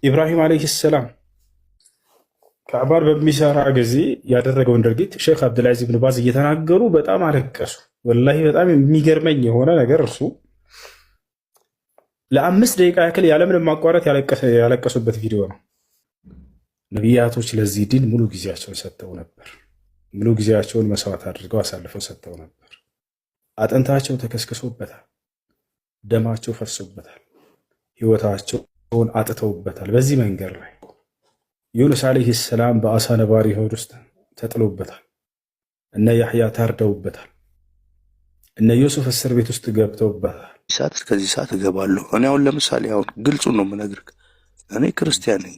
ኢብራሂም ዓለይሂ ሰላም ካዕባን በሚሰራ ጊዜ ያደረገውን ድርጊት ሼክ አብዱልዓዚዝ ብን ባዝ እየተናገሩ በጣም አለቀሱ። ወላሂ በጣም የሚገርመኝ የሆነ ነገር እርሱ ለ5 ደቂቃ ያክል ያለምንም ማቋረጥ ያለቀሱበት ቪዲዮ ነው። ነቢያቶች ለዚህ ዲን ሙሉ ጊዜያቸውን ሰጥተው ነበር። ሙሉ ጊዜያቸውን መስዋዕት አድርገው አሳልፈው ሰጥተው ነበር። አጥንታቸው ተከስክሶበታል፣ ደማቸው ፈሶበታል፣ ህይወታቸውን አጥተውበታል። በዚህ መንገድ ላይ ዩኑስ ዓለይሂ ሰላም በአሳ ነባሪ ሆድ ውስጥ ተጥሎበታል። እነ ያሕያ ታርደውበታል። እነ ዩሱፍ እስር ቤት ውስጥ ገብተውበታል። ሰዓት እስከዚህ ሰዓት እገባለሁ። እኔ አሁን ለምሳሌ አሁን ግልጹን ነው የምነግርህ፣ እኔ ክርስቲያን ነኝ፣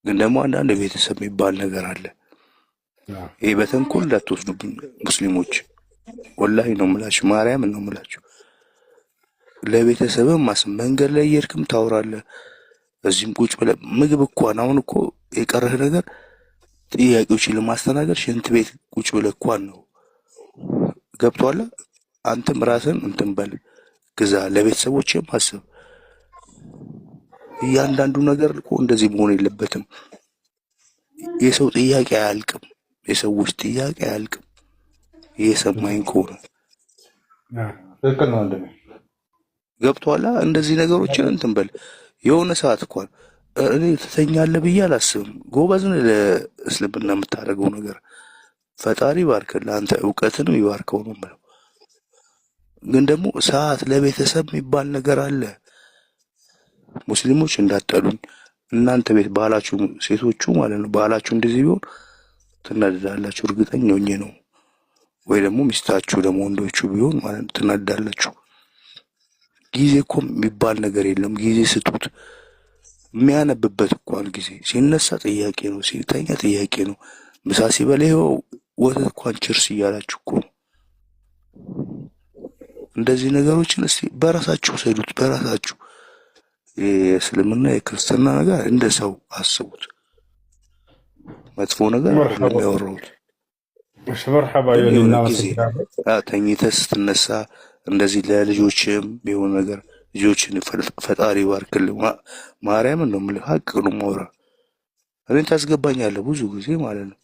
ግን ደግሞ አንዳንድ ቤተሰብ የሚባል ነገር አለ። ይህ በተንኮል እንዳትወስዱብኝ ሙስሊሞች፣ ወላሂ ነው የምላችሁ፣ ማርያምን ነው የምላችሁ። ለቤተሰብም መንገድ ላይ እየሄድክም ታወራለህ፣ እዚህም ቁጭ ብለህ ምግብ እንኳን አሁን እኮ የቀረህ ነገር ጥያቄዎችን ለማስተናገድ ሽንት ቤት ቁጭ ብለህ እንኳን ነው። ገብቶሃል? አንተም ራስን እንትን በል ግዛ፣ ለቤተሰቦችም አስብ። እያንዳንዱ ነገር እኮ እንደዚህ መሆን የለበትም። የሰው ጥያቄ አያልቅም፣ የሰዎች ጥያቄ አያልቅም። እየሰማኝ ከሆነ ትክክል ነው ወንድሜ። ገብቶሃል? እንደዚህ ነገሮችን እንትን በል። የሆነ ሰዓት እንኳን እኔ ትተኛለህ ብዬ አላስብም። ጎበዝ ነህ ለእስልምና የምታደርገው ነገር። ፈጣሪ ይባርክልህ፣ አንተ እውቀትንም ይባርከው ነው የምለው። ግን ደግሞ ሰዓት ለቤተሰብ የሚባል ነገር አለ። ሙስሊሞች እንዳጠሉኝ፣ እናንተ ቤት ባህላችሁ፣ ሴቶቹ ማለት ነው ባህላችሁ እንደዚህ ቢሆን ትናደዳላችሁ። እርግጠኛ ሆኜ ነው። ወይ ደግሞ ሚስታችሁ ደግሞ ወንዶቹ ቢሆን ማለት ነው ትናደዳላችሁ። ጊዜ እኮ የሚባል ነገር የለም። ጊዜ ስጡት። የሚያነብበት እንኳን ጊዜ ሲነሳ ጥያቄ ነው፣ ሲተኛ ጥያቄ ነው፣ ምሳ ሲበላ ይኸው ወተት እንኳን ችርስ እያላችሁ እኮ ነው። እንደዚህ ነገሮችን እስቲ በራሳችሁ ሰዱት። በራሳችሁ የእስልምና የክርስትና ነገር እንደ ሰው አስቡት። መጥፎ ነገር ያወራሁት ጊዜ ተኝተህ ስትነሳ እንደዚህ ለልጆችም የሆነ ነገር ልጆችን ፈጣሪ ባርክልህ። ማርያምን ነው የምልህ፣ ሀቅ ነው የማወራ። እኔን ታስገባኛለህ ብዙ ጊዜ ማለት ነው።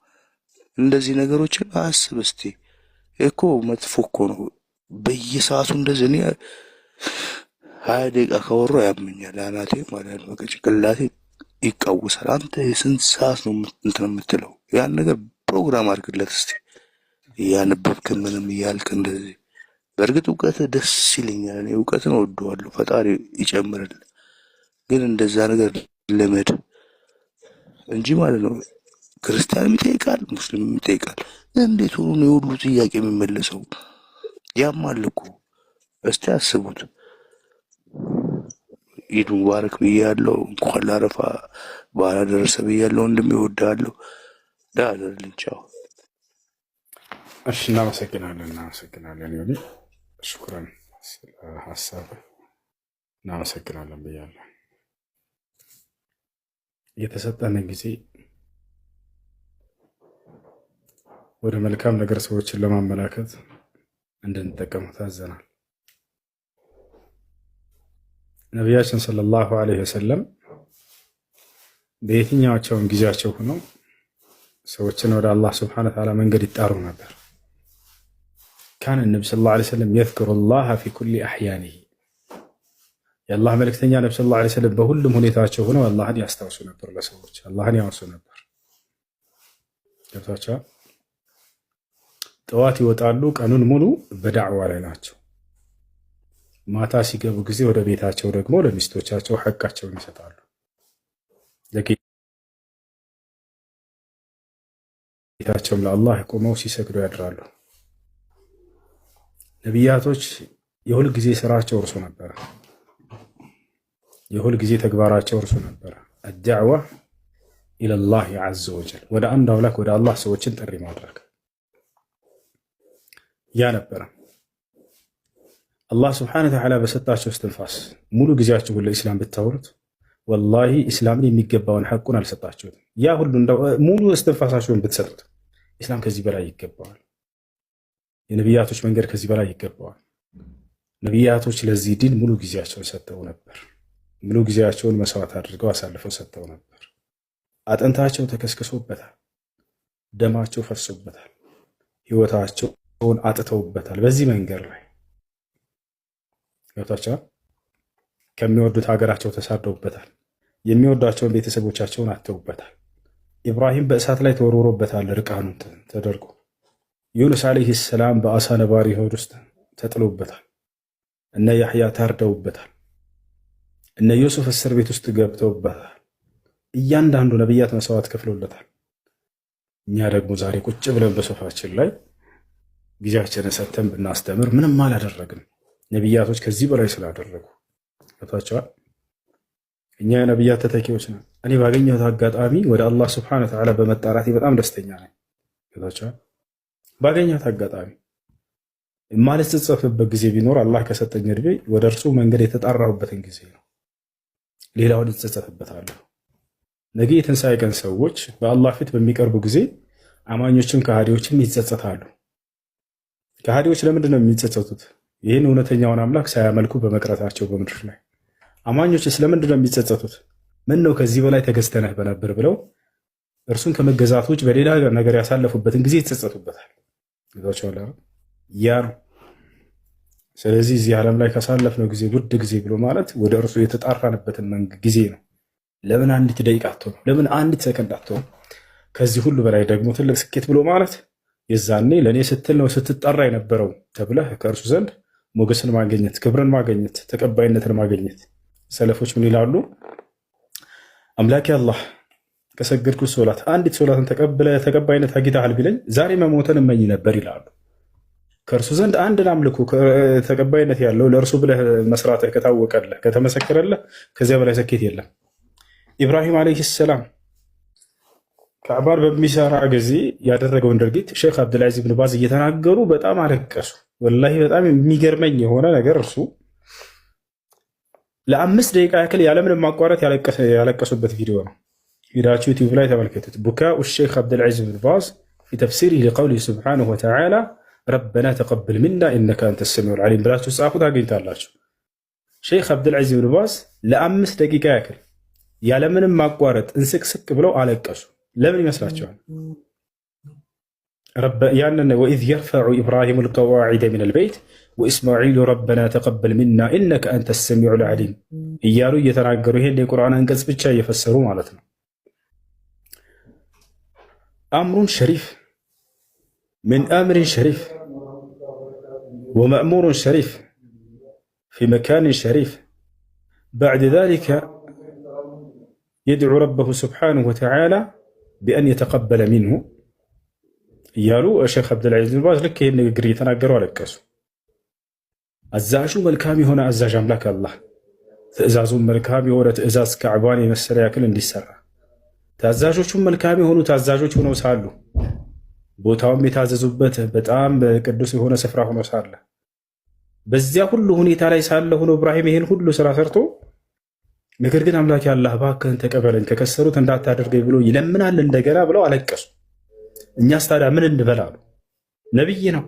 እንደዚህ ነገሮችን አስብ እስቲ። እኮ መጥፎ እኮ ነው። በየሰዓቱ እንደዚህ እኔ 20 ደቂቃ ካወራሁ ያመኛል አናቴ ማለት ነው። ጭንቅላቴ ይቃወሳል። አንተ የስንት ሰዓት ነው እንትን የምትለው? ያን ነገር ፕሮግራም አድርግለት እስቲ። እያነበብክ ምንም እያልክ እንደዚህ። በእርግጥ እውቀት ደስ ይለኛል፣ እኔ እውቀትን እወደዋለሁ፣ ፈጣሪ ይጨምርል። ግን እንደዛ ነገር ልመድ እንጂ ማለት ነው። ክርስቲያንም ይጠይቃል፣ ሙስሊምም ይጠይቃል። እንዴት ሆኖ ነው የሁሉ ጥያቄ የሚመለሰው? ያማል እኮ። እስቲ አስቡት። ኢድ ሙባረክ ብያለሁ፣ እንኳን ላረፋ በዓል አደረሰ ብያለሁ። ወንድሜ እወድሃለሁ። ዳደርልኝ። ቻው። እሺ፣ እናመሰግናለን ዮኒ፣ ሽኩረን ስለ ሀሳብ እናመሰግናለን ብያለሁ። የተሰጠን ጊዜ ወደ መልካም ነገር ሰዎችን ለማመላከት እንድንጠቀሙ ታዘናል። ነቢያችን ሰለላሁ ዐለይሂ ወሰለም በየትኛቸውም ጊዜያቸው ሆነው ሰዎችን ወደ አላህ ስብሐነ ወተዓላ መንገድ ይጣሩ ነበር። ካነ ነቢ ሰለላሁ ዐለይሂ ወሰለም የዝኩሩላህ ፊ ኩሊ አሕያኒሂ። የአላህ መልእክተኛ ነቢ ሰለላሁ ዐለይሂ ወሰለም በሁሉም ሁኔታቸው ሆነው አላህን ያስታውሱ ነበር፣ ለሰዎች አላህን ያወርሱ ነበር። ገብቷቸዋል። ጠዋት ይወጣሉ፣ ቀኑን ሙሉ በዳዕዋ ላይ ናቸው። ማታ ሲገቡ ጊዜ ወደ ቤታቸው ደግሞ ለሚስቶቻቸው ሐቃቸውን ይሰጣሉ። ለጌታቸውም ለአላህ ቆመው ሲሰግዱ ያድራሉ። ነቢያቶች የሁል ጊዜ ስራቸው እርሱ ነበረ። የሁል ጊዜ ተግባራቸው እርሱ ነበረ። አዳዕዋ ኢለላህ ዐዘ ወጀል፣ ወደ አንድ አምላክ ወደ አላህ ሰዎችን ጥሪ ማድረግ ያ ነበረ። አላህ ስብሐነ ወተዓላ በሰጣቸው እስትንፋስ ሙሉ ጊዜያችሁን ለኢስላም ብታውሉት ወላሂ ኢስላምን የሚገባውን ሐቁን አልሰጣችሁትም። ያ ሁሉ ሙሉ እስትንፋሳችሁን ብትሰጡት ኢስላም ከዚህ በላይ ይገባዋል። የነቢያቶች መንገድ ከዚህ በላይ ይገባዋል። ነቢያቶች ለዚህ ዲን ሙሉ ጊዜያቸውን ሰጥተው ነበር። ሙሉ ጊዜያቸውን መስዋዕት አድርገው አሳልፈው ሰጥተው ነበር። አጥንታቸው ተከስክሶበታል፣ ደማቸው ፈሶበታል፣ ህይወታቸውን አጥተውበታል። በዚህ መንገድ ላይ ገብቷቸዋል። ከሚወዱት ሀገራቸው ተሳደውበታል። የሚወዷቸውን ቤተሰቦቻቸውን አተውበታል። ኢብራሂም በእሳት ላይ ተወርውሮበታል፣ ርቃኑን ተደርጎ። ዩኑስ ዓለይሂ ሰላም በአሳ ነባሪ ሆድ ውስጥ ተጥሎበታል። እነ ያሕያ ታርደውበታል። እነ ዩሱፍ እስር ቤት ውስጥ ገብተውበታል። እያንዳንዱ ነቢያት መስዋዕት ከፍሎለታል። እኛ ደግሞ ዛሬ ቁጭ ብለን በሶፋችን ላይ ጊዜያችንን ሰጥተን ብናስተምር ምንም አላደረግንም። ነቢያቶች ከዚህ በላይ ስላደረጉ ገብቷቸዋል። እኛ የነቢያት ተተኪዎች ነን። እኔ ባገኘሁት አጋጣሚ ወደ አላህ ስብሐነሁ ወተዓላ በመጣራቴ በጣም ደስተኛ ነኝ። ገብቷቸዋል። ባገኘሁት አጋጣሚ የማልጸጸፍበት ጊዜ ቢኖር አላህ ከሰጠኝ እድሜ ወደ እርሱ መንገድ የተጣራሁበትን ጊዜ ነው። ሌላውን እጸጸፍበታለሁ። ነገ የትንሣኤ ቀን ሰዎች በአላህ ፊት በሚቀርቡ ጊዜ አማኞችም ከሃዲዎችም ይጸጸታሉ። ከሃዲዎች ለምንድን ነው የሚጸጸቱት? ይህን እውነተኛውን አምላክ ሳያመልኩ በመቅረታቸው በምድር ላይ። አማኞች ስለምንድን ነው የሚጸጸቱት? ምን ነው ከዚህ በላይ ተገዝተነህ በነበር ብለው እርሱን ከመገዛት ውጭ በሌላ ነገር ያሳለፉበትን ጊዜ ይጸጸቱበታል። ያ ነው። ስለዚህ እዚህ ዓለም ላይ ካሳለፍነው ጊዜ ውድ ጊዜ ብሎ ማለት ወደ እርሱ የተጣራንበትን ጊዜ ነው። ለምን አንዲት ደቂቃ አትሆን? ለምን አንዲት ሰከንድ አትሆን? ከዚህ ሁሉ በላይ ደግሞ ትልቅ ስኬት ብሎ ማለት የዛኔ ለእኔ ስትል ነው ስትጠራ የነበረው ተብለህ ከእርሱ ዘንድ ሞገስን ማገኘት፣ ክብርን ማገኘት፣ ተቀባይነትን ማገኘት። ሰለፎች ምን ይላሉ? አምላኬ አላህ ከሰገድኩት ሶላት አንዲት ሶላትን ተቀባይነት አግኝተሃል ቢለኝ ዛሬ መሞተን እመኝ ነበር ይላሉ። ከእርሱ ዘንድ አንድን አምልኮ ተቀባይነት ያለው ለእርሱ ብለህ መስራትህ ከታወቀለህ ከተመሰከረለህ ከዚያ በላይ ስኬት የለም። ኢብራሂም ዓለይሂ ሰላም ካዕባን በሚሰራ ጊዜ ያደረገውን ድርጊት ሼክ አብዱልዓዚዝ ብን ባዝ እየተናገሩ በጣም አለቀሱ። ወላሂ በጣም የሚገርመኝ የሆነ ነገር እርሱ ለ5 ደቂቃ ያክል ያለምንም ማቋረጥ ያለቀሱበት ቪዲዮ ነው። ሄዳችሁ ዩቲዩብ ላይ ተመልከቱት። ቡካኡ ሼክ አብዱልዓዚዝ ብን ባዝ ፊ ተፍሲሪሂ ሊቀውሊሂ ሱብሓነሁ ወተዓላ ረበና ተቀበል ሚና ኢነከ አንተ ሰሚዑል ዓሊም ብላችሁ ጻፉ ታገኝታላችሁ። ሼክ አብዱልዓዚዝ ብን ባዝ ለ5 ደቂቃ ያክል ያለምንም ማቋረጥ እንስቅስቅ ብለው አለቀሱ። ለምን ይመስላችኋል? ያንን ወኢዝ የርፈዑ ኢብራሂሙ ልቀዋዒደ ሚነል በይት ወኢስማዒሉ ረበና ተቀበል ሚና ኢነከ አንተ ሰሚዑል ዓሊም እያሉ እየተናገሩ ይሄን የቁርአን አንቀጽ ብቻ እየፈሰሩ ማለት ነው። አምሩን ሸሪፍ ምን አምሪን ሸሪፍ ወመእሙሩን ሸሪፍ ፊ መካንን ሸሪፍ ባዕድ ዛሊከ የድዑ ረበሁ ስብሓነሁ ወተዓላ ቢአን የተቀበለ ሚንሁ እያሉ ሼክ አብዱልዓዚዝ ብን ባዝ ልክ ይህን ንግግር እየተናገሩ አለቀሱ። አዛዡ መልካም የሆነ አዛዥ አምላክ አላህ ትእዛዙን መልካም የሆነ ትእዛዝ ካዕባን የመሰለ ያክል እንዲሰራ ታዛዦቹም መልካም የሆኑ ታዛዦች ሆነው ሳሉ ቦታውም የታዘዙበት በጣም ቅዱስ የሆነ ስፍራ ሆኖ ሳለ በዚያ ሁሉ ሁኔታ ላይ ሳለ ሆኖ ኢብራሂም ይህን ሁሉ ስራ ሰርቶ ነገር ግን አምላክ አላህ እባክህን ተቀበለኝ ከከሰሩት እንዳታደርገኝ ብሎ ይለምናል እንደገና ብለው አለቀሱ። እኛስ ታዲያ ምን እንበላሉ? ነቢይ ነው፣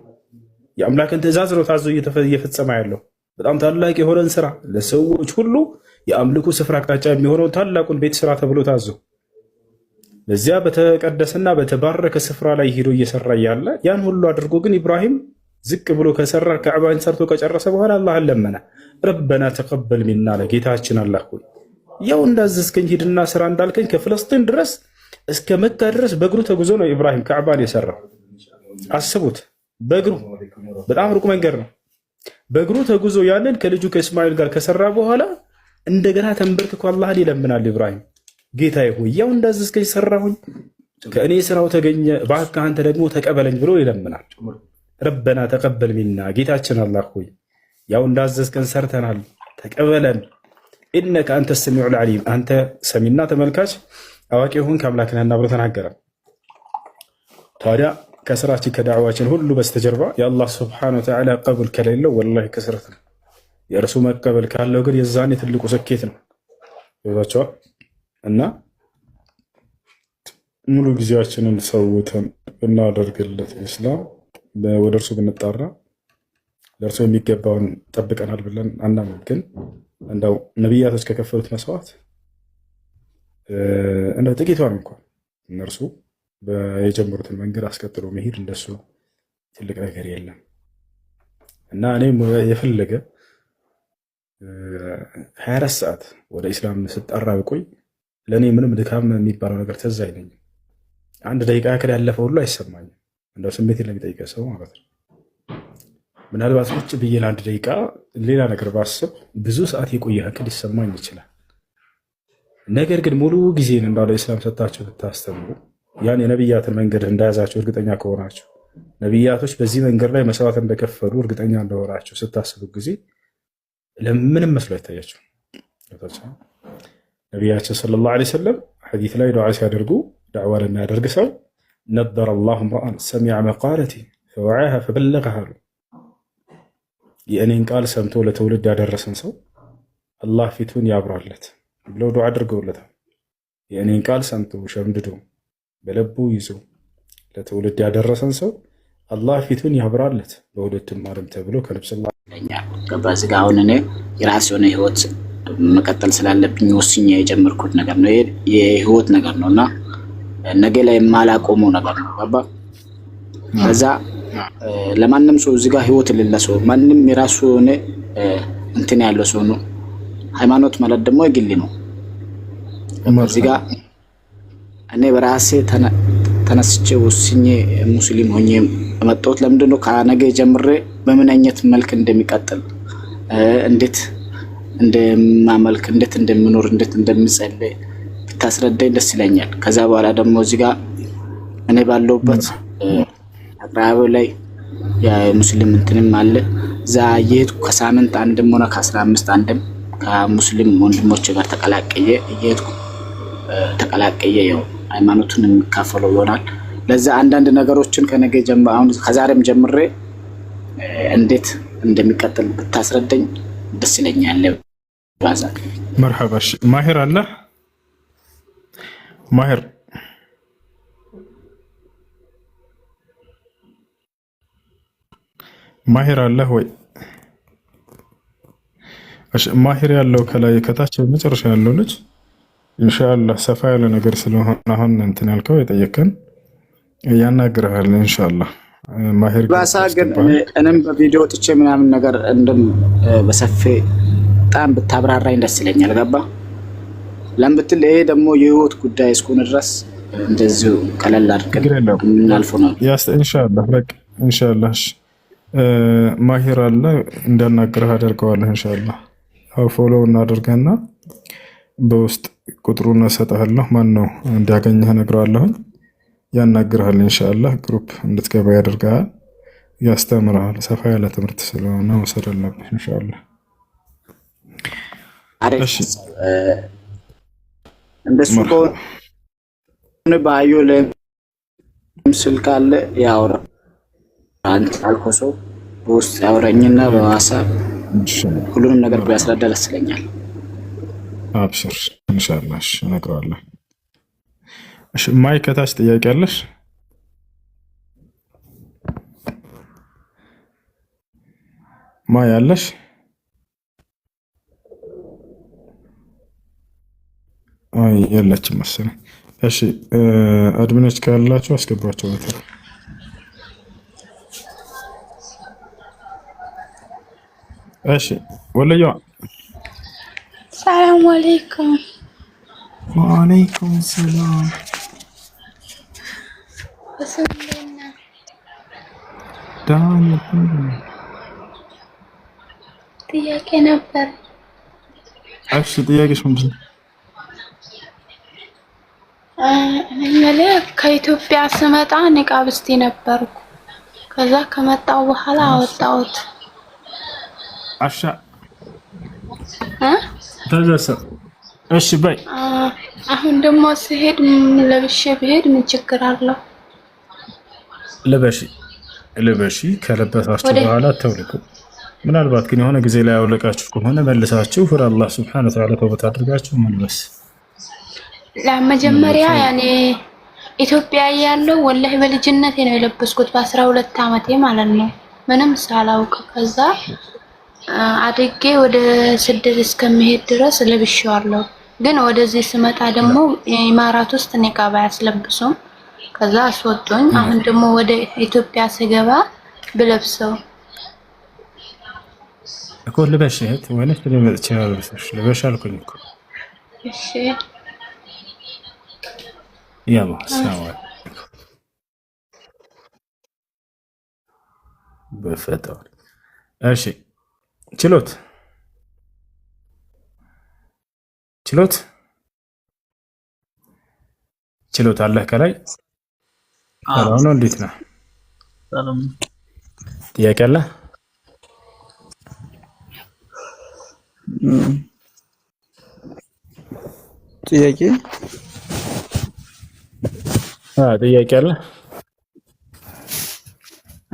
የአምላክን ትእዛዝ ነው ታዞ እየፈጸመ ያለው። በጣም ታላቅ የሆነን ስራ ለሰዎች ሁሉ የአምልኮ ስፍራ አቅጣጫ የሚሆነው ታላቁን ቤት ስራ ተብሎ ታዞ በዚያ በተቀደሰና በተባረከ ስፍራ ላይ ሄዶ እየሰራ ያለ ያን ሁሉ አድርጎ ግን ኢብራሂም ዝቅ ብሎ ከሰራ ካዕባን ሰርቶ ከጨረሰ በኋላ አላህን ለመነ። ረበና ተቀበል ሚና አለ። ጌታችን አላህ ሆይ ያው እንዳዘዝከኝ ሂድና ስራ እንዳልከኝ ከፍለስጢን ድረስ እስከ መካ ድረስ በእግሩ ተጉዞ ነው ኢብራሂም ካዕባን የሰራው። አስቡት፣ በእግሩ በጣም ሩቅ መንገድ ነው። በእግሩ ተጉዞ ያንን ከልጁ ከእስማኤል ጋር ከሰራ በኋላ እንደገና ተንበርክኮ አላህን ይለምናል። ኢብራሂም ጌታዬ ሆይ ያው እንዳዘዝከኝ ሰራሁኝ፣ ከእኔ ስራው ተገኘ፣ እባክህ አንተ ደግሞ ተቀበለኝ ብሎ ይለምናል። ረበና ተቀበል ሚና ጌታችን አላህ ሆይ ያው እንዳዘዝከን ሰርተናል፣ ተቀበለን። ኢነከ አንተ ሰሚዑል ዓሊም አንተ ሰሚና ተመልካች አዋቂ ሆንክ አምላክ ነህና ብሎ ተናገረ። ታዲያ ከስራችን ከዳዕዋችን ሁሉ በስተጀርባ የአላህ ስብሐነሁ ወተዓላ ቀቡል ከሌለው ወላሂ ክስረት ነው። የእርሱ መቀበል ካለው ግን የዛኔ ትልቁ ስኬት ነው። ይዟቸዋል እና ሙሉ ጊዜያችንን ሰውተን ብናደርግለት ኢስላም ወደ እርሱ ብንጣራ ለእርሱ የሚገባውን ጠብቀናል ብለን አናምን ግን እንደው ነቢያቶች ከከፈሉት መስዋዕት እንደው ጥቂቷን እንኳን እነርሱ የጀመሩትን መንገድ አስቀጥሎ መሄድ እንደሱ ትልቅ ነገር የለም እና እኔም የፈለገ 24 ሰዓት ወደ ኢስላም ስጠራ ብቆይ ለእኔ ምንም ድካም የሚባለው ነገር ትዝ አይለኝም። አንድ ደቂቃ ያክል ያለፈ ሁሉ አይሰማኝም። እንደው ስሜት ለሚጠይቀ ሰው ማለት ነው። ምናልባት ቁጭ ብዬ ለአንድ ደቂቃ ሌላ ነገር ባስብ ብዙ ሰዓት የቆየ ያክል ሊሰማኝ ይችላል። ነገር ግን ሙሉ ጊዜን እንዳው ለኢስላም ሰጥታችሁ ብታስተምሩ ያን የነቢያትን መንገድ እንደያዛችሁ እርግጠኛ ከሆናችሁ ነቢያቶች በዚህ መንገድ ላይ መስዋዕት እንደከፈሉ እርግጠኛ እንደሆናችሁ ስታስቡ ጊዜ ለምንም መስሎ አይታያችሁ። ነቢያችን ሰለላሁ ዐለይሂ ወሰለም ሐዲስ ላይ ዱዓ ሲያደርጉ ዳዕዋ ለሚያደርግ ሰው ነደረ አላሁ ምርአን ሰሚዐ መቃለቲ ፈወዓሃ ፈበለገሃ አሉ። የእኔን ቃል ሰምቶ ለትውልድ ያደረሰን ሰው አላህ ፊቱን ያብራለት ብለው ዱዓ አድርገውለታል። የእኔን ቃል ሰምቶ ሸምድዶ በልቡ ይዞ ለትውልድ ያደረሰን ሰው አላህ ፊቱን ያብራለት በሁለቱም ዓለም ተብሎ ከነብዩ ሰለላሁ ዐለይሂ ወሰለም ገባዝ ጋር አሁን እኔ የራስ የሆነ ህይወት መቀጠል ስላለብኝ ወስኜ የጀመርኩት ነገር ነው። የህይወት ነገር ነውና ነገ ላይ የማላቆመው ነገር ነው። ገባ በዛ ለማንም ሰው እዚህ ጋር ህይወት ለለሰው ማንም የራሱ የሆነ እንትን ያለው ሰው ነው። ሃይማኖት ማለት ደግሞ የግል ነው። እዚህ ጋር እኔ በራሴ ተነስቼ ወስኜ ሙስሊም ሆኜ መጣሁት። ለምንድነው ከነገ ጀምሬ በምን አይነት መልክ እንደሚቀጥል እንዴት እንደማመልክ እንዴት እንደምኖር እንዴት እንደምጸልይ ብታስረዳኝ ደስ ይለኛል። ከዛ በኋላ ደግሞ እዚህ ጋር እኔ ባለሁበት አቅራቢው ላይ የሙስሊም እንትንም አለ። እዛ የሄድኩ ከሳምንት አንድም ሆነ ከ15 አንድም ከሙስሊም ወንድሞች ጋር ተቀላቀየ ያው ሃይማኖቱን የሚካፈለው ይሆናል። ለዛ አንዳንድ ነገሮችን ከነገ ጀምሮ አሁን ከዛሬም ጀምሬ እንዴት እንደሚቀጥል ብታስረዳኝ ደስ ይለኛል። ባዛ መርሐባ። ማሂር አለ ማሂር አለ ወይ? እሺ ማሂር ያለው ከላይ ከታች መጨረሻ ያለው ልጅ ኢንሻአላህ ሰፋ ያለ ነገር ስለሆነ አሁን እንትን ያልከው የጠየቀን ያናግርሃል ኢንሻአላህ። ማሂር ባሳ ግን እኔም በቪዲዮ ጥቼ ምናምን ነገር እንደም በሰፊ በጣም ብታብራራኝ ደስ ይለኛል። ገባ ለምብትል ይሄ ደግሞ የህይወት ጉዳይ እስከሆነ ድረስ እንደዚሁ ቀለል አድርገን እናልፈው ነው ኢንሻአላህ። በቃ ኢንሻአላህ ማሂር አለ እንዳናግርህ አደርገዋለሁ ኢንሻአላህ። ፎሎ እናደርገና በውስጥ ቁጥሩን እሰጥሃለሁ። ማን ነው እንዲያገኝህ እነግረዋለሁ። ያናግርሃል ኢንሻአላህ። ግሩፕ እንድትገባ ያደርጋል፣ ያስተምርሃል። ሰፋ ያለ ትምህርት ስለሆነ መውሰድ አለብህ ኢንሻአላህ። እሺ እንደሱ ከሆነ ባዩ ለምስል ካለ ያውራ አንተ አልኮሶ በውስጥ ያወራኝና በዋትስአፕ ሁሉንም ነገር ቢያስረዳ ደስ ይለኛል። አብሽር ኢንሻአላህ እነግረዋለሁ። እሺ ማይ ከታች ጥያቄ አለሽ? ማይ አለሽ? አይ የለችም መሰለኝ። እሺ አድሚኖች ካላችሁ አስገባቸው ነው። እሺ ወለየዋ ሰላም አለይኩም። ወአለይኩም ሰላም። በስምና ዳን ጥያቄ ነበር። እሺ ጥያቄሽ ምንድን ነው? እኔ ከኢትዮጵያ ስመጣ ንቃብስቲ ነበርኩ። ከዛ ከመጣው በኋላ አወጣሁት። አሻ ተዘሰ እሺ በይ። አሁን ደግሞ ስሄድ ለብሼ ብሄድ ምን ችግር አለው? ልበሺ ከለበሳችሁ በኋላ ተውልቁ። ምናልባት ግን የሆነ ጊዜ ላይ አውለቃችሁ ከሆነ መልሳችሁ ወደ አላህ Subhanahu Wa Ta'ala ተውበት አድርጋችሁ መልበስ። ለመጀመሪያ ያኔ ኢትዮጵያ ያለው ወላሂ በልጅነቴ ነው የለበስኩት በ12 አመቴ ማለት ነው ምንም ሳላውቅ። ከዛ አድጌ ወደ ስደት እስከምሄድ ድረስ ለብሼዋለሁ። ግን ወደዚህ ስመጣ ደግሞ ኢማራት ውስጥ ኒቃብ አያስለብሱም። ከዛ አስወጡኝ። አሁን ደግሞ ወደ ኢትዮጵያ ስገባ ብለብሰው እኮ ልበሽ እህት ወይንስ ልመጥቼ ልበስሽ? ልበሽ አልኩኝ እኮ። እሺ ያማ ሰላም በፈጣሪ። እሺ ችሎት አለህ ከላይ ሰላም ነው። እንዴት ነህ? ሰላም። ጥያቄ አለ? ጥያቄ አለ?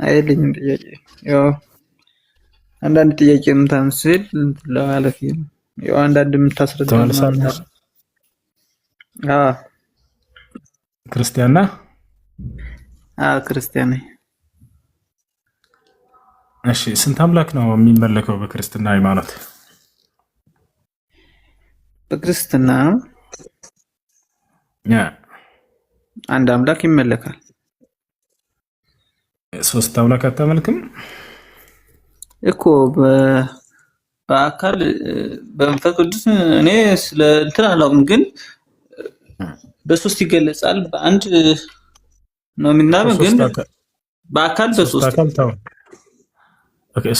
አይልኝም ጥያቄ። ያው አንዳንድ ጥያቄ የምታመስል ለማለፍ ነው። ያው አንዳንድ የምታስረዳ ተመልሳለህ? ክርስቲያን ነህ? ክርስቲያን ነኝ። እሺ ስንት አምላክ ነው የሚመለከው በክርስትና ሃይማኖት? በክርስትና አንድ አምላክ ይመለካል። ሶስት አምላክ አታመልክም እኮ በአካል በመንፈስ ቅዱስ። እኔ ስለ እንትን አላውቅም፣ ግን በሶስት ይገለጻል። በአንድ ነው የሚናበው፣ ግን በአካል በሶስት አካል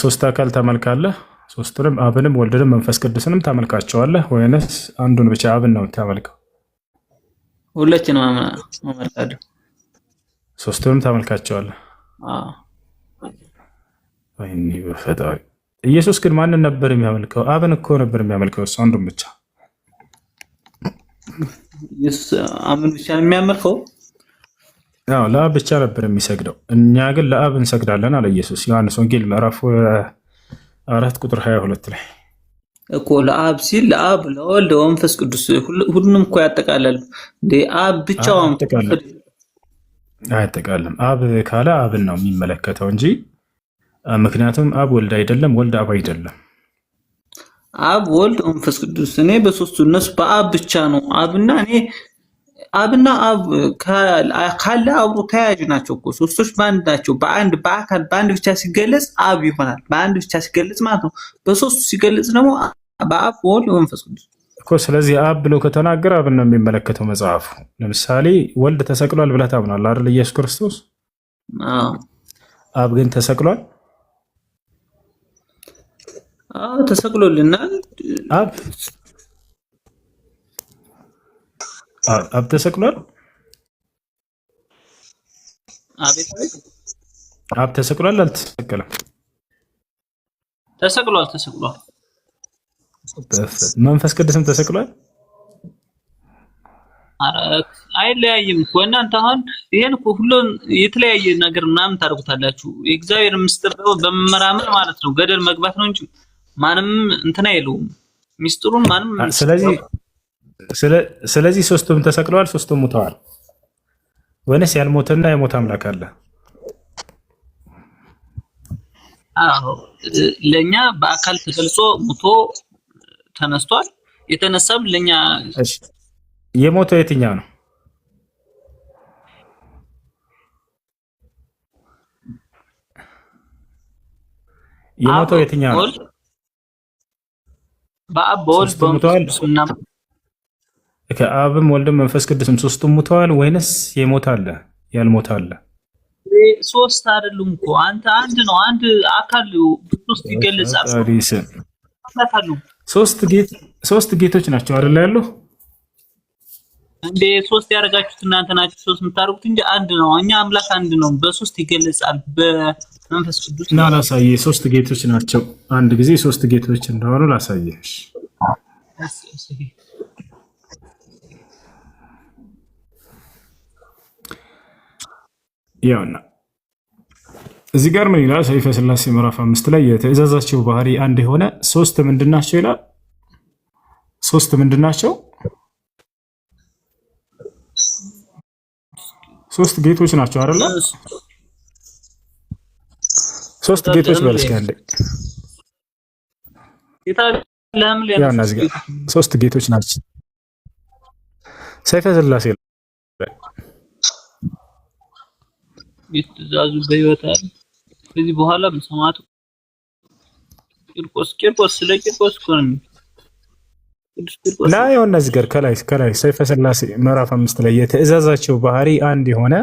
ሶስት አካል ታመልካለህ። ሶስቱንም አብንም ወልድንም መንፈስ ቅዱስንም ታመልካቸዋለህ ወይንስ አንዱን ብቻ አብን ነው የምታመልከው? ሁለቱንም አመልካለሁ። ሶስቱንም ታመልካቸዋለህ? ወይኔ በፈጣሪ። ኢየሱስ ግን ማንን ነበር የሚያመልከው? አብን እኮ ነበር የሚያመልከው፣ እሱ አንዱን ብቻ። ኢየሱስ አብን ብቻ ነው የሚያመልከው? አዎ ለአብ ብቻ ነበር የሚሰግደው። እኛ ግን ለአብ እንሰግዳለን አለ ኢየሱስ። ዮሐንስ ወንጌል ምዕራፍ 4 ቁጥር 22 ላይ እኮ ለአብ ሲል ለአብ ለወልድ ለመንፈስ ቅዱስ ሁሉንም እኮ ያጠቃልላል። አብ ብቻውን አያጠቃልም። አብ ካለ አብን ነው የሚመለከተው እንጂ ምክንያቱም አብ ወልድ አይደለም፣ ወልድ አብ አይደለም። አብ ወልድ መንፈስ ቅዱስ እኔ በሶስቱ እነሱ በአብ ብቻ ነው። አብና አብ ካለ አብሮ ተያያዥ ናቸው እኮ ሶስቶች በአንድ ናቸው። በአንድ በአካል በአንድ ብቻ ሲገለጽ አብ ይሆናል። በአንድ ብቻ ሲገለጽ ማለት ነው። በሶስቱ ሲገለጽ ደግሞ በአብ ወልድ መንፈስ ቅዱስ እኮ። ስለዚህ አብ ብሎ ከተናገረ አብን ነው የሚመለከተው መጽሐፉ። ለምሳሌ ወልድ ተሰቅሏል ብለህ ታምናለህ አይደል? ኢየሱስ ክርስቶስ። አብ ግን ተሰቅሏል? ተሰቅሎልናል። አብ ተሰቅሏል? አቤት አብ ተሰቅሏል? አልተሰቀለም? ተሰቅሏል። መንፈስ ቅዱስም ተሰቅሏል? አይለያይም እኮ እናንተ አሁን ይሄን እኮ ሁሉን የተለያየ ነገር ምናምን ታደርጉታላችሁ። የእግዚአብሔር ምስጢር ነው በመመራመር ማለት ነው። ገደል መግባት ነው እንጂ ማንም እንትና የለውም ምስጢሩን ማንም። ስለዚህ ሶስቱም ተሰቅለዋል፣ ሶስቱም ሙተዋል። ወይንስ ያልሞተና የሞተ አምላክ አለ? አዎ ለኛ በአካል ተገልጾ ሙቶ ተነስቷል። የተነሳም ለኛ። የሞተው የትኛው ነው? የሞተው የትኛው ነው? በአብ በወልድ በመንፈስ ቅዱስ ከአብም ወልድም መንፈስ ቅዱስም ሶስቱም ሙተዋል ወይንስ የሞተ አለ ያልሞተ አለ? ሶስት አይደሉም እኮ አንተ አንድ ነው። አንድ አካል ሶስት ይገለጻል። ሶስት ጌቶች ናቸው አይደል ያሉ? እንዴ ሶስት ያደረጋችሁት እናንተ ናችሁ ሶስት የምታደርጉት እንጂ አንድ ነው። እኛ አምላክ አንድ ነው፣ በሶስት ይገለጻል በመንፈስ ቅዱስ። እና ላሳየህ፣ ሶስት ጌቶች ናቸው። አንድ ጊዜ ሶስት ጌቶች እንደሆኑ ላሳየህ። ያውና እዚህ ጋር ምን ይላል? ሰይፈ ሥላሴ ምዕራፍ 5 ላይ የትእዛዛቸው ባህሪ አንድ የሆነ ሶስት ምንድናቸው ይላል። ሶስት ምንድናቸው? ሶስት ጌቶች ናቸው አይደል? ሶስት ጌቶች በል እስኪ አንዴ የታለህም ያው እነዚህ ጋር ሶስት ጌቶች ናቸው። ሰይፈ ስላሴ ትእዛዙ በህይወት አለ። ከዚህ በኋላ ሰማዕቱ ቂርቆስ ስለ ቂርቆስ እኮ ነው። ቅዱስ ቂርቆስ ላ ያው እነዚህ ጋር ከላይ ሰይፈ ስላሴ ምዕራፍ 5 ላይ የትእዛዛቸው ባህሪ አንድ የሆነ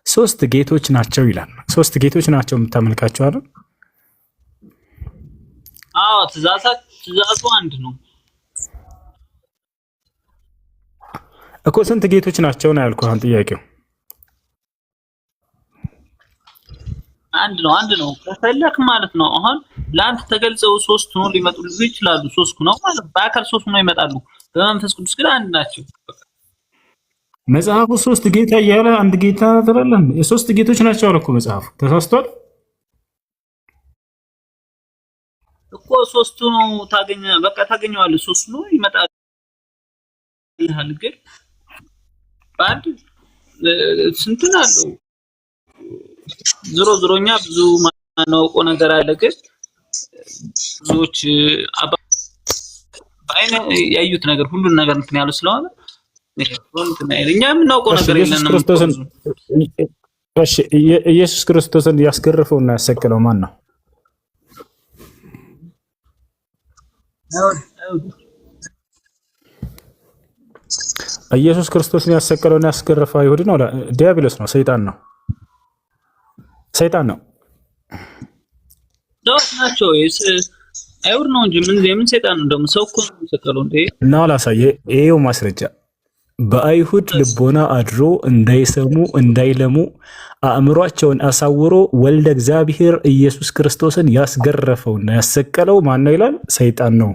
ሶስት ጌቶች ናቸው ይላል። ሶስት ጌቶች ናቸው የምታመልካቸው አይደል? አዎ ትእዛዙ አንድ ነው እኮ። ስንት ጌቶች ናቸው ነው ያልኩህ። አሁን ጥያቄው አንድ ነው ከፈለክ ማለት ነው። አሁን ለአንተ ተገልጸው ሶስት ነው ሊመጡልህ ይችላሉ። ሶስት ነው ማለት በአካል ሶስት ነው ይመጣሉ። በመንፈስ ቅዱስ ግን አንድ ናቸው። መጽሐፉ ሶስት ጌታ እያለ አንድ ጌታ ተባለም። የሶስት ጌቶች ናቸው አለ እኮ መጽሐፉ። ተሳስቷል እኮ ሶስቱ ነው ታገኘዋለህ። ሶስቱ ነው ይመጣል። ግን ባንድ ስንቱን አለው። ዞሮኛ ብዙ ማናውቀው ነገር አለ። ግን ብዙዎች በአይነ ያዩት ነገር ሁሉን ነገር እንትን ያሉ ስለሆነ እኛ የምናውቀው ነገር የለንም። ኢየሱስ ክርስቶስን ያስገረፈውና ያሰቀለው ማን ነው? ኢየሱስ ክርስቶስን ያሰቀለውና ያስገረፈው አይሁድ ነው? ዲያብሎስ ነው? ሰይጣን ነው? ሰይጣን ነው ናቸው። አይሁድ ነው እንጂ የምን ሰይጣን ነው? ደግሞ ሰው እኮ ነው የሚሰቀለው እንዴ? እና ላሳየ ይሄው ማስረጃ በአይሁድ ልቦና አድሮ እንዳይሰሙ እንዳይለሙ አእምሯቸውን አሳውሮ ወልደ እግዚአብሔር ኢየሱስ ክርስቶስን ያስገረፈውና ያሰቀለው ማን ነው ይላል? ሰይጣን ነው።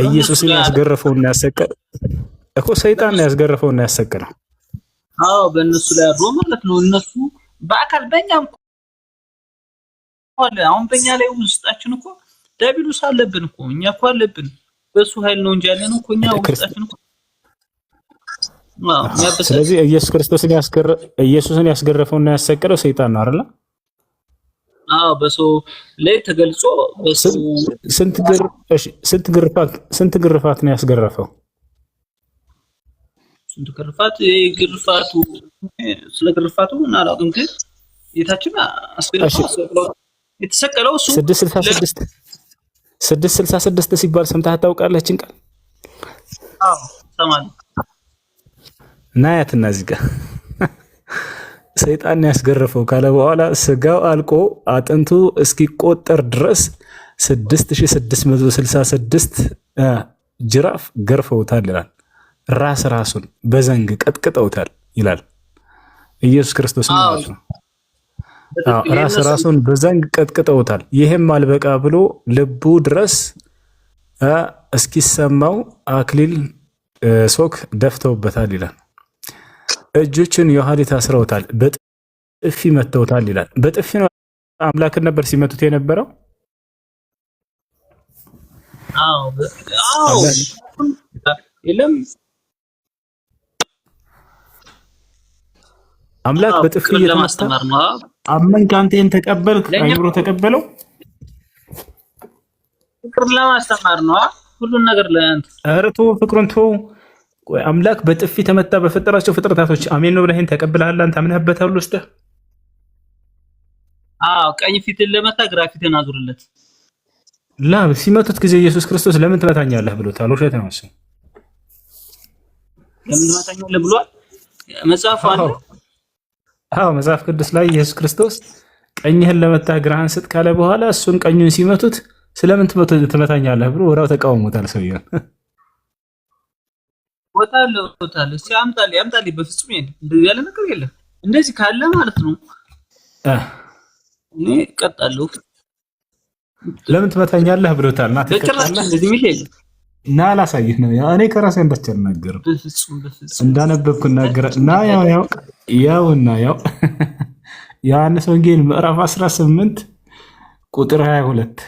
ኢየሱስን ያስገረፈውና ያሰቀለው እኮ ሰይጣን ነው። ያስገረፈውና ያሰቀለው አዎ፣ በእነሱ ላይ አድሮ ማለት ነው። እነሱ በአካል በእኛም አሁን በእኛ ላይ ውስጣችን እኮ ዲያብሎስ አለብን እኮ እኛ እኮ አለብን። በሱ ኃይል ነው እንጂ ያለን እኮ እኛ ውስጣችን እኮ ስለዚህ ኢየሱስን ያስገረፈውና ያሰቀለው ሰይጣን ነው አይደል? አዎ፣ በሰው ላይ ተገልጾ ስንት ግርፋት ነው ያስገረፈው? ስንት ግርፋቱ ስለ ግርፋቱ አላውቅም። ግን ጌታችን አስገረፈው የተሰቀለው እሱ 666 ሲባል ሰምተህ ታውቃለህ? እችን ቃል አዎ ሰማለሁ። ናያትና እዚህ ጋር ሰይጣን ያስገረፈው ካለ በኋላ ስጋው አልቆ አጥንቱ እስኪቆጠር ድረስ 6666 ጅራፍ ገርፈውታል ይላል። ራሱን በዘንግ ቀጥቅጠውታል ይላል ኢየሱስ ክርስቶስ ማለት ነው። ራሱን በዘንግ ቀጥቅጠውታል። ይሄም አልበቃ ብሎ ልቡ ድረስ እስኪሰማው አክሊል ሶክ ደፍተውበታል ይላል። እጆችን የኋሊት አስረውታል፣ በጥፊ መተውታል ይላል። በጥፊ ነው አምላክን ነበር ሲመቱት የነበረው። አዎ የለም አምላክ በጥፊ ለማስተማር ነው። አመንክ አንተ ይሄን ተቀበልክ፣ አይብሮ ተቀበለው። ፍቅርን ለማስተማር ነው ሁሉን ነገር ለአንተ አረቶ ፍቅሩን ተው። ቆይ አምላክ በጥፊ ተመታ በፈጠራቸው ፍጥረታቶች አሜን ነው ብለህን ተቀብለሃል? አንተ አምነህበታል ወስደህ? አዎ፣ ቀኝ ፊትን ለመታ ግራ ፊትን አዙርለት። ሲመቱት ጊዜ ኢየሱስ ክርስቶስ ለምን ትመታኛለህ ብሎታል። ውሸት ነው እሱ። ለምን ትመታኛለህ ብሏል መጽሐፍ አለ። አዎ መጽሐፍ ቅዱስ ላይ ኢየሱስ ክርስቶስ ቀኝህን ለመታ ግራህን ስጥ ካለ በኋላ እሱን ቀኙን ሲመቱት ስለምን ትመታኛለህ ብሎ ወራው ተቃውሞታል ሰውየው። ወታለ ሲያምጣል በፍጹም የለም እንደዚህ ያለ ነገር የለም። እንደዚህ ካለ ማለት ነው እኔ ቀጣለሁ። ለምን ትመታኛለህ ብሎታል። ና ተቀጣለህ እንደዚህ ሚል የለም። ና ላሳይህ ነው። እኔ ከራሴ እንዳልተናገር በፍጹም እንዳነበብኩ እናገር እና ያው ዮሐንስ ወንጌል ምዕራፍ 18 ቁጥር 22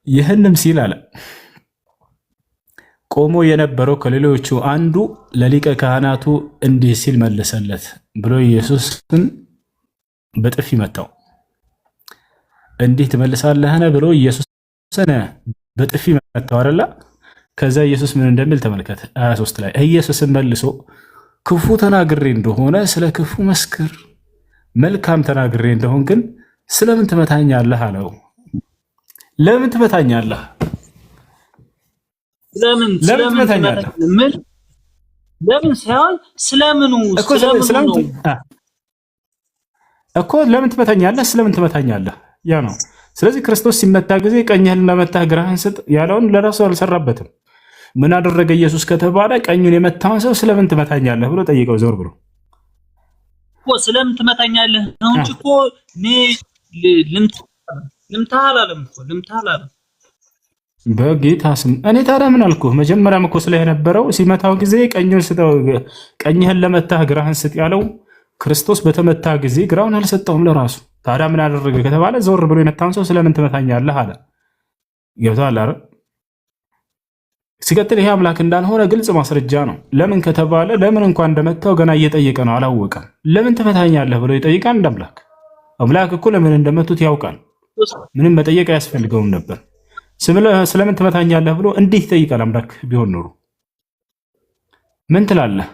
ይህንም ሲል አለ ቆሞ የነበረው ከሌሎቹ አንዱ ለሊቀ ካህናቱ እንዲህ ሲል መለሰለት ብሎ ኢየሱስን በጥፊ መታው። እንዴት ትመልሳለህን ብሎ ኢየሱስን በጥፊ መታው አይደለ? ከዛ ኢየሱስ ምን እንደሚል ተመልከት 23 ላይ ኢየሱስን መልሶ ክፉ ተናግሬ እንደሆነ ስለ ክፉ መስክር፣ መልካም ተናግሬ እንደሆን ግን ስለምን ትመታኛለህ አለው። ለምን ትመታኛለህ? ለምን ትመታኛለህ? ለምን ሳይሆን ስለምኑ እኮ ለምን ትመታኛለህ? ስለምን ትመታኛለህ? ያ ነው። ስለዚህ ክርስቶስ ሲመታ ጊዜ ቀኝህን ለመታህ ግራህን ስጥ ያለውን ለራሱ አልሰራበትም። ምን አደረገ ኢየሱስ ከተባለ ቀኙን የመታውን ሰው ስለምን ትመታኛለህ ብሎ ጠይቀው። ዞር ብሎ እኮ ስለምን ትመታኛለህ ነው እንጂ እኮ እኔ ልምታህ አላለም እኮ ልምታህ አላለም። በጌታ ስም እኔ ታዲያ ምን አልኩህ? መጀመሪያም እኮ ስለነበረው ሲመታው ጊዜ ቀኙን ስጠው፣ ቀኝህን ለመታህ ግራህን ስጥ ያለው ክርስቶስ በተመታ ጊዜ ግራውን አልሰጠውም ለራሱ። ታዲያ ምን አደረገ ከተባለ ዞር ብሎ የመታውን ሰው ስለምን ትመታኛለህ አለ። ገብቶሃል አይደል? ሲቀጥል ይሄ አምላክ እንዳልሆነ ግልጽ ማስረጃ ነው። ለምን ከተባለ ለምን እንኳን እንደመታው ገና እየጠየቀ ነው፣ አላወቀም። ለምን ትመታኛለህ ብሎ ይጠይቃል። እንደ አምላክ እኮ ለምን እንደመቱት ያውቃል። ምንም መጠየቅ አያስፈልገውም ነበር። ስለምን ትመታኛለህ ብሎ እንዲህ ይጠይቃል። አምላክ ቢሆን ኖሮ ምን ትላለህ?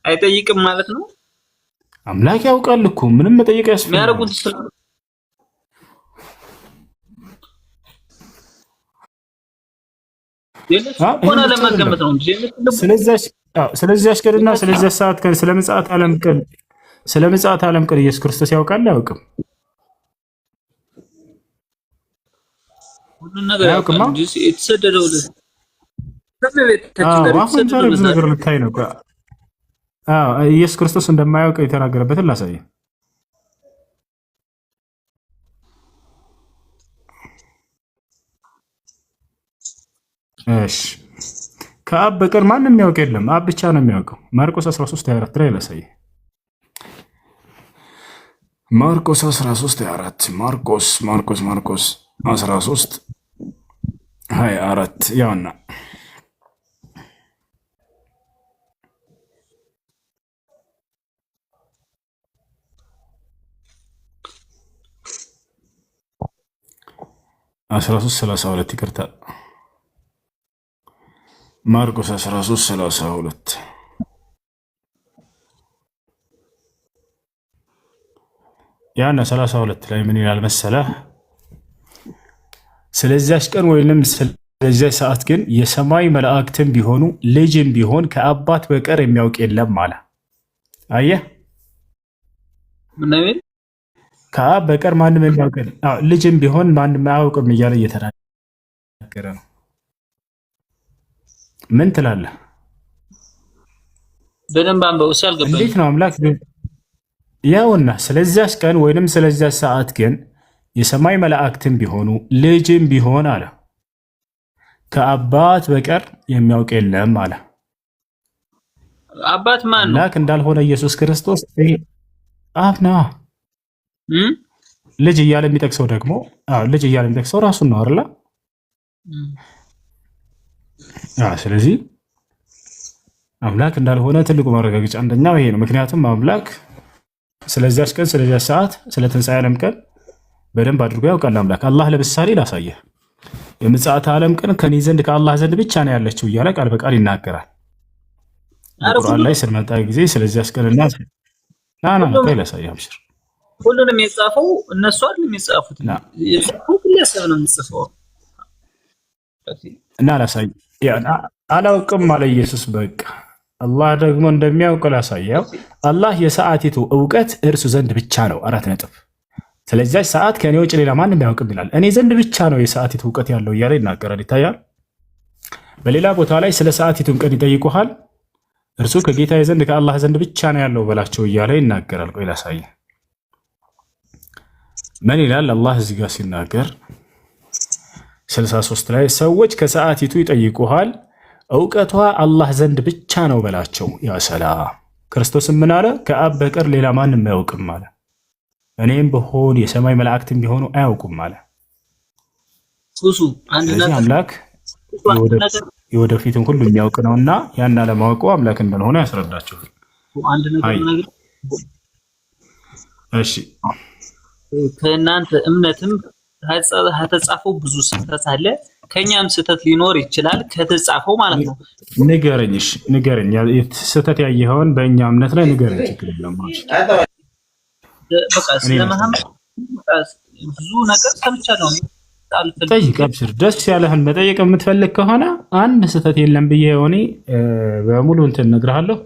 አይጠይቅም ማለት ነው። አምላክ ያውቃል እኮ ምንም መጠየቅ አያስፈልገውም። ስለዚህ አሽከርና ስለዚህ ሰዓት ቀን ስለ ምጽአት ዓለም ቀን ኢየሱስ ክርስቶስ ያውቃል አያውቅም? ሁሉን ነገር ያውቃል እንጂ የተሰደደው ብዙ ነገር ልታይ ነው። ኢየሱስ ክርስቶስ እንደማያውቅ የተናገረበትን ላሳየ። እሺ ከአብ በቀር ማንም የሚያውቅ የለም፣ አብ ብቻ ነው የሚያውቀው። ማርቆስ 13:24 ላይ ላሳየ። ማርቆስ 13:24 ማርቆስ 13:24 ያውና (13:32) ይቅርታ፣ ማርቆስ 13:32 ያና 32 ላይ ምን ይላል መሰለህ? ስለዚያች ቀን ወይንም ስለዚያች ሰዓት ግን የሰማይ መላእክትም ቢሆኑ ልጅም ቢሆን ከአባት በቀር የሚያውቅ የለም አለ። አየህ፣ ምን ከአብ በቀር ማንም የሚያውቅ ልጅም ቢሆን ማንም አያውቅም እያለ እየተናገረ ነው። ምን ትላለህ? በደንብ አንበው ሲያልገባ እንዴት ነው አምላክ ያውና ስለዚያች ቀን ወይንም ስለዚያች ሰዓት ግን የሰማይ መላእክትም ቢሆኑ ልጅም ቢሆን አለ ከአባት በቀር የሚያውቅ የለም አለ። አባት ማን ነው? አምላክ እንዳልሆነ ኢየሱስ ክርስቶስ አብ ነው። ልጅ እያለ የሚጠቅሰው ደግሞ ልጅ እያለ የሚጠቅሰው ራሱን ነው አይደል? ስለዚህ አምላክ እንዳልሆነ ትልቁ ማረጋገጫ አንደኛው ይሄ ነው። ምክንያቱም አምላክ ስለዚያች ቀን ስለዚያች ሰዓት ስለ ትንሣኤ ዓለም ቀን በደንብ አድርጎ ያውቃል። አምላክ አላህ ለምሳሌ ላሳየህ፣ የምጽአት ዓለም ቀን ከኔ ዘንድ ከአላህ ዘንድ ብቻ ነው ያለችው እያለ ቃል በቃል ይናገራል። ቁርአን ላይ ስንመጣ ጊዜ ስለዚያች ቀንና ላሳየህ አብሽር። ሁሉንም የጻፈው እነሱ አይደለም የጻፉት፣ የጻፈው ግለሰብ ነው የሚጽፈው እና ላሳይ አላውቅም አለ ኢየሱስ። በቃ አላህ ደግሞ እንደሚያውቅ ላሳየው። አላህ የሰዓቲቱ እውቀት እርሱ ዘንድ ብቻ ነው። 4 ነጥብ። ስለዚያች ሰዓት ከእኔ ውጭ ሌላ ማንም ያውቅም ይላል። እኔ ዘንድ ብቻ ነው የሰዓቲቱ እውቀት ያለው እያለ ይናገራል። ይታያል። በሌላ ቦታ ላይ ስለ ሰዓቲቱን ቀን ይጠይቁሃል። እርሱ ከጌታዬ ዘንድ ከአላህ ዘንድ ብቻ ነው ያለው በላቸው እያለ ይናገራል። ቆይ ላሳየህ ምን ይላል አላህ እዚህ ጋር ሲናገር 63 ላይ ሰዎች ከሰዓቲቱ ይጠይቁሃል፣ እውቀቷ አላህ ዘንድ ብቻ ነው በላቸው። ያ ሰላም። ክርስቶስም ምን አለ? ከአብ በቀር ሌላ ማንም አያውቅም አለ። እኔም ብሆን የሰማይ መላእክትም ቢሆኑ አያውቁም አለ። ስለዚህ አምላክ የወደፊትን ሁሉ የሚያውቅ ነውና ያን አለማወቁ አምላክ እንደሆነ ያስረዳቸዋል። አንድ ነገር ነገር እሺ ከእናንተ እምነትም ከተጻፈው ብዙ ስህተት አለ፣ ከኛም ስህተት ሊኖር ይችላል ከተጻፈው ማለት ነው። ንገረኝ፣ እሺ ንገረኝ፣ ስህተት ያየኸውን በእኛ እምነት ላይ ንገረኝ። ችግር የለም በቃ ስለመሐመድ ብዙ ነገር ሰምቻለሁ። ጠይቅ፣ አብሽር። ደስ ያለህን መጠየቅ የምትፈልግ ከሆነ አንድ ስህተት የለም ብዬ እኔ በሙሉ እንትን እነግርሃለሁ።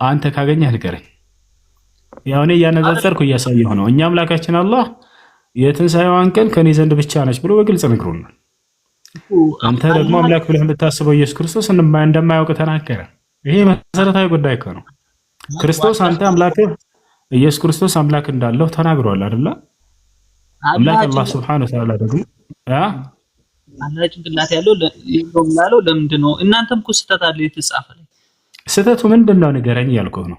አንተ ካገኘህ ንገረኝ። ያው እኔ እያነጻጸርኩ እያሳየሁ ነው። እኛ አምላካችን አላህ የትንሣኤዋን ቀን ከኔ ዘንድ ብቻ ነች ብሎ በግልጽ ነግሮናል። አንተ ደግሞ አምላክ ብለህ የምታስበው ኢየሱስ ክርስቶስ እንደማያውቅ ተናገረ። ይሄ መሰረታዊ ጉዳይ እኮ ነው። ክርስቶስ አንተ አምላክህ ኢየሱስ ክርስቶስ አምላክ እንዳለው ተናግሯል አይደል? አምላክ አላህ Subhanahu Wa Ta'ala ደግሞ አላህ ጭንቅላት ያለው ለምንድን ነው? እናንተም እኮ ስህተት አለ የተጻፈ ላይ። ስህተቱ ምንድን ነው ንገረኝ እያልኩህ ነው።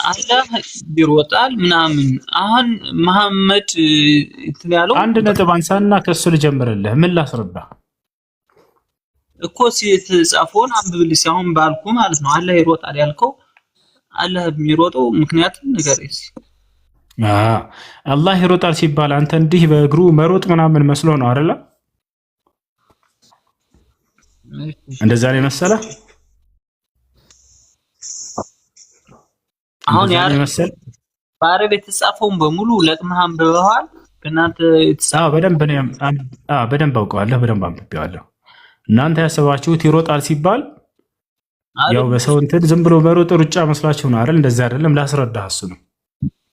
አላህ ይሮጣል ምናምን። አሁን መሐመድ እንትን ያለው አንድ ነጥብ አንሳና ከሱ ልጀምርልህ። ምን ላስረዳ እኮ የተጻፈውን አንብብልኝ አሁን ባልኩ ማለት ነው። አላህ ይሮጣል ያልከው አላህ የሚሮጠው ምክንያቱም ንገረኝ። አላህ ይሮጣል ሲባል አንተ እንዲህ በእግሩ መሮጥ ምናምን መስሎ ነው አይደለ? እንደዛ ነው መሰለህ? አሁን መሰል በአረብ የተጻፈውን በሙሉ ለቅመህ አንብበዋል? እናንተ የተጻፈው በደንብ አውቀዋለሁ፣ በደንብ አንብቤዋለሁ። እናንተ ያሰባችሁት ይሮጣል ሲባል ያው በሰው እንትን ዝም ብሎ መሮጥ ሩጫ መስላችሁ ነው አይደል? እንደዛ አይደለም። ላስረዳህ እሱ ነው።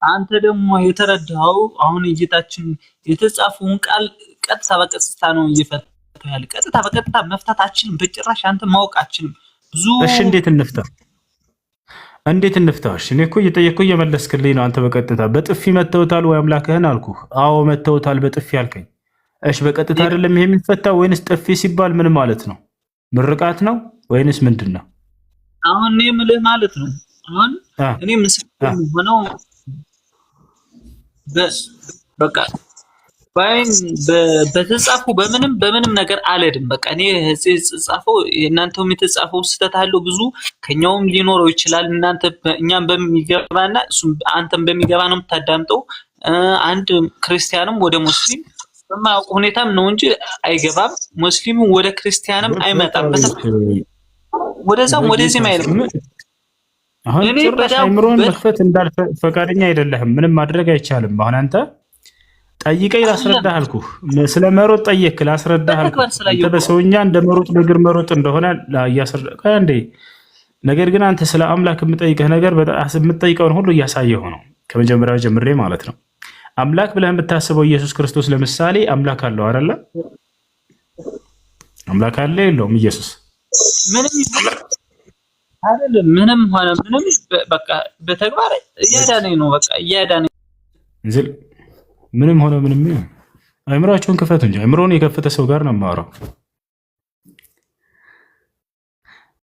አንተ ደግሞ የተረዳኸው አሁን እይታችን የተጻፈውን ቃል ቀጥታ በቀጥታ ነው እየፈታህ ያለ። ቀጥታ በቀጥታ መፍታታችን በጭራሽ አንተ ማወቃችን ብዙ። እሺ እንዴት እንፍታ? እሺ እኔ እኮ እየጠየቅኩ እየመለስክልኝ ነው። አንተ በቀጥታ በጥፊ መተውታል ወይ አምላክህን አልኩህ። አዎ መተውታል በጥፊ አልከኝ። እሺ በቀጥታ አይደለም ይሄ የሚፈታው ወይንስ ጥፊ ሲባል ምን ማለት ነው? ምርቃት ነው ወይንስ ምንድነው? አሁን እኔ የምልህ ማለት ነው። አሁን እኔ ምስክር ሆነው በቃ ባይን በተጻፉ በምንም ነገር አልሄድም። በቃ እኔ የተጻፈው እናንተም የተጻፈው ስህተት አለው ብዙ ከኛውም ሊኖረው ይችላል። እናንተ እኛም በሚገባና እሱም አንተም በሚገባ ነው የምታዳምጠው። አንድ ክርስቲያንም ወደ ሙስሊም በማያውቅ ሁኔታም ነው እንጂ አይገባም። ሙስሊሙ ወደ ክርስቲያንም አይመጣም። ወደዛም ወደዚህም አይልም። አሁን ጭራሽ አይምሮን መክፈት ፈቃደኛ አይደለህም። ምንም ማድረግ አይቻልም። አሁን አንተ ጠይቀኝ ላስረዳህ አልኩህ። ስለ መሮጥ ጠየቅ ላስረዳህ አልኩህ። አንተ በሰውኛ እንደ መሮጥ በእግር መሮጥ እንደሆነ እያስረዳህ እንዴ። ነገር ግን አንተ ስለ አምላክ የምጠይቀህ ነገር የምትጠይቀውን ሁሉ እያሳየሁ ነው፣ ከመጀመሪያው ጀምሬ ማለት ነው። አምላክ ብለህ የምታስበው ኢየሱስ ክርስቶስ ለምሳሌ አምላክ አለው አይደለ? አምላክ አለ የለውም? ኢየሱስ ምንም ሆነ ምንም በቃ በተግባር እያዳነኝ ነው። በቃ እያዳነኝ እንዝል ምንም ሆነ ምንም አይምራቸውን ክፈቱ እንጂ አይምሮን የከፈተ ሰው ጋር ነው የማወራው።